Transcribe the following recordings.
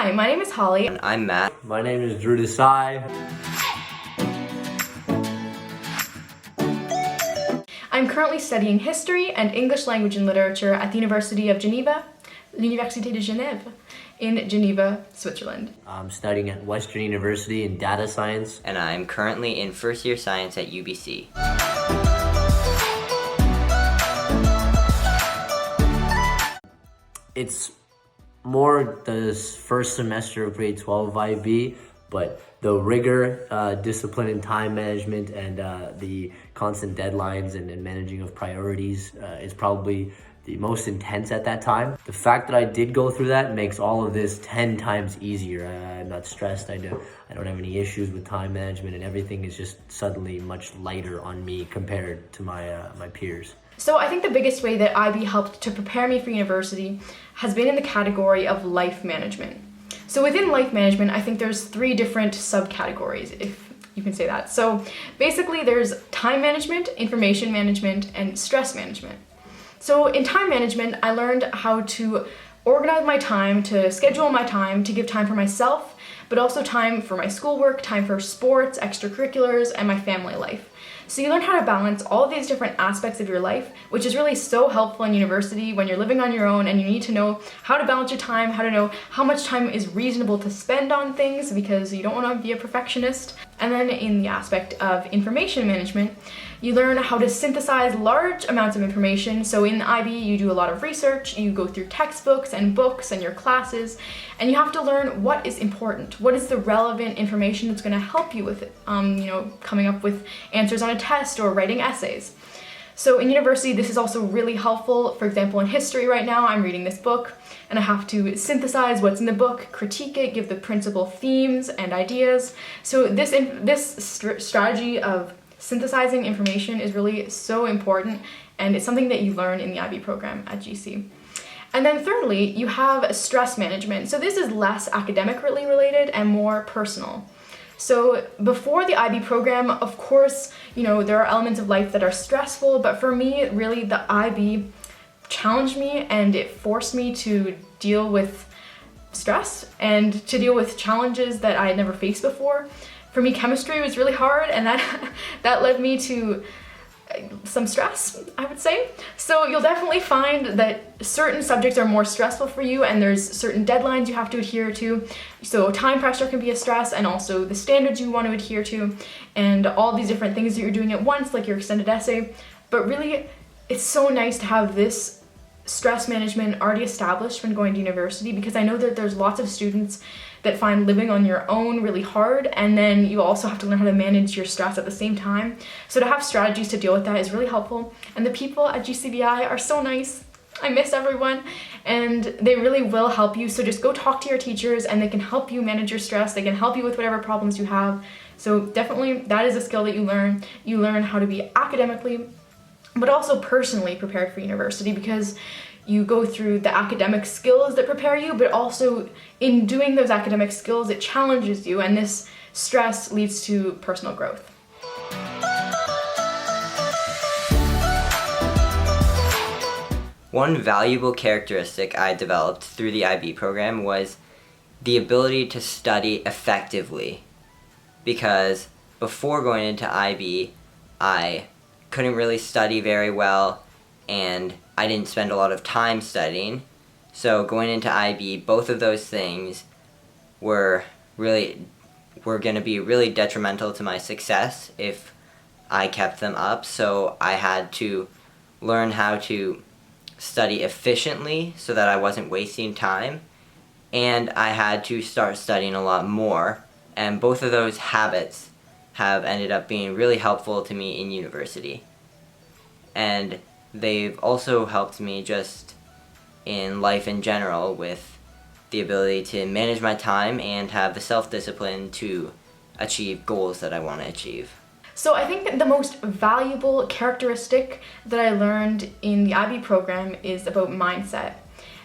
Hi, my name is Holly. And I'm Matt. My name is Drew Desai. I'm currently studying history and English language and literature at the University of Geneva, l'Université de Genève, in Geneva, Switzerland. I'm studying at Western University in data science. And I'm currently in first year science at UBC. It's more the first semester of grade 12 IB, but the rigor, discipline and time management, and the constant deadlines and managing of priorities is probably the most intense at that time. The fact that I did go through that makes all of this 10 times easier. I'm not stressed. I don't have any issues with time management, and everything is just suddenly much lighter on me compared to my peers. So I think the biggest way that IB helped to prepare me for university has been in the category of life management. So within life management, I think there's 3 different subcategories, if you can say that. So basically there's time management, information management, and stress management. So in time management, I learned how to organize my time, to schedule my time, to give time for myself, but also time for my schoolwork, time for sports, extracurriculars, and my family life. So you learn how to balance all of these different aspects of your life, which is really so helpful in university when you're living on your own and you need to know how to balance your time, how to know how much time is reasonable to spend on things because you don't want to be a perfectionist. And then in the aspect of information management, you learn how to synthesize large amounts of information. So in IB, you do a lot of research, you go through textbooks and books and your classes, and you have to learn what is important, what is the relevant information that's going to help you with coming up with answers on a test or writing essays. So in university, this is also really helpful. For example, in history right now, I'm reading this book and I have to synthesize what's in the book, critique it, give the principal themes and ideas. So this strategy of synthesizing information is really so important, and it's something that you learn in the IB program at GC. And then thirdly, you have stress management. So this is less academically related and more personal. So before the IB program, of course, there are elements of life that are stressful, but for me, really the IB challenged me and it forced me to deal with stress and to deal with challenges that I had never faced before. For me, chemistry was really hard, and that led me to some stress, I would say. So you'll definitely find that certain subjects are more stressful for you, and there's certain deadlines you have to adhere to. So time pressure can be a stress, and also the standards you want to adhere to, and all these different things that you're doing at once, like your extended essay. But really, it's so nice to have this stress management already established when going to university, because I know that there's lots of students that find living on your own really hard, and then you also have to learn how to manage your stress at the same time. So to have strategies to deal with that is really helpful, and the people at GCVI are so nice. I miss everyone, and they really will help you. So just go talk to your teachers and they can help you manage your stress. They can help you with whatever problems you have. So definitely that is a skill that you learn. You learn how to be academically but also personally prepared for university, because you go through the academic skills that prepare you, but also in doing those academic skills, it challenges you, and this stress leads to personal growth. One valuable characteristic I developed through the IB program was the ability to study effectively. Because before going into IB, I couldn't really study very well, and I didn't spend a lot of time studying. So going into IB, both of those things were going to be really detrimental to my success if I kept them up. So I had to learn how to study efficiently so that I wasn't wasting time, and I had to start studying a lot more. And both of those habits have ended up being really helpful to me in university. And they've also helped me just in life in general with the ability to manage my time and have the self-discipline to achieve goals that I want to achieve. So I think that the most valuable characteristic that I learned in the IB program is about mindset.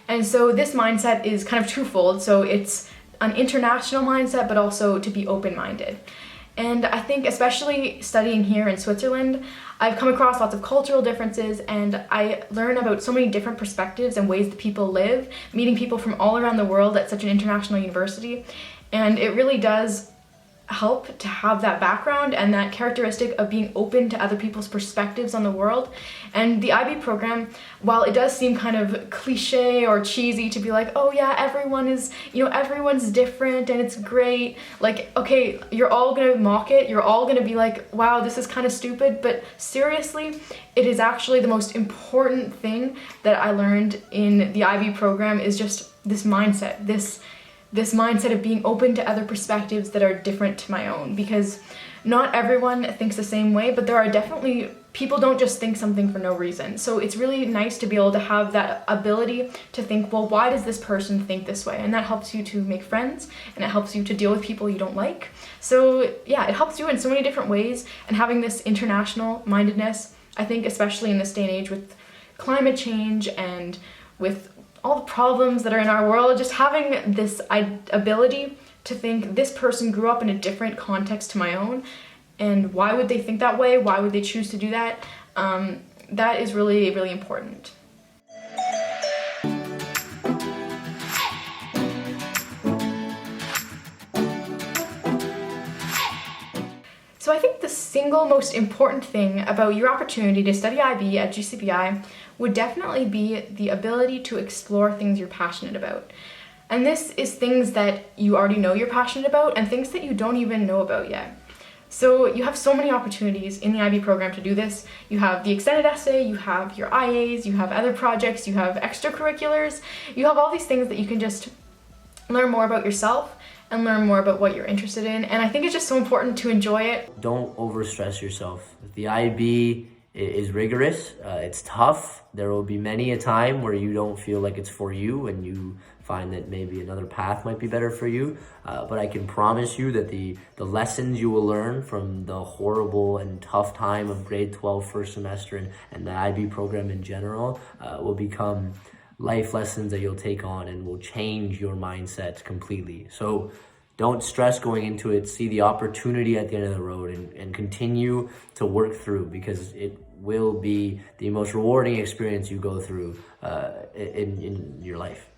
And so this mindset is kind of twofold. So it's an international mindset, but also to be open-minded. And I think especially studying here in Switzerland, I've come across lots of cultural differences, and I learn about so many different perspectives and ways that people live, meeting people from all around the world at such an international university. And it really does help to have that background and that characteristic of being open to other people's perspectives on the world. And the IB program, while it does seem kind of cliche or cheesy to be like, oh yeah, everyone's different and it's great. Like, okay, you're all gonna mock it, you're all gonna be like, wow, this is kind of stupid, but seriously, it is actually the most important thing that I learned in the IB program is just this mindset, this mindset of being open to other perspectives that are different to my own, because not everyone thinks the same way, but there are definitely people don't just think something for no reason. So it's really nice to be able to have that ability to think, well, why does this person think this way? And that helps you to make friends, and it helps you to deal with people you don't like. So yeah, it helps you in so many different ways, and having this international mindedness, I think especially in this day and age with climate change and with all the problems that are in our world, just having this ability to think this person grew up in a different context to my own, and why would they think that way? Why would they choose to do that? That is really, really important. So I think the single most important thing about your opportunity to study IB at GCPI would definitely be the ability to explore things you're passionate about. And this is things that you already know you're passionate about and things that you don't even know about yet. So you have so many opportunities in the IB program to do this. You have the extended essay, you have your IAs, you have other projects, you have extracurriculars, you have all these things that you can just learn more about yourself and learn more about what you're interested in. And I think it's just so important to enjoy it. Don't overstress yourself. The IB is rigorous, it's tough. There will be many a time where you don't feel like it's for you and you find that maybe another path might be better for you. But I can promise you that the lessons you will learn from the horrible and tough time of grade 12 first semester and the IB program in general will become life lessons that you'll take on and will change your mindset completely. So don't stress going into it. See the opportunity at the end of the road and continue to work through, because it will be the most rewarding experience you go through in your life.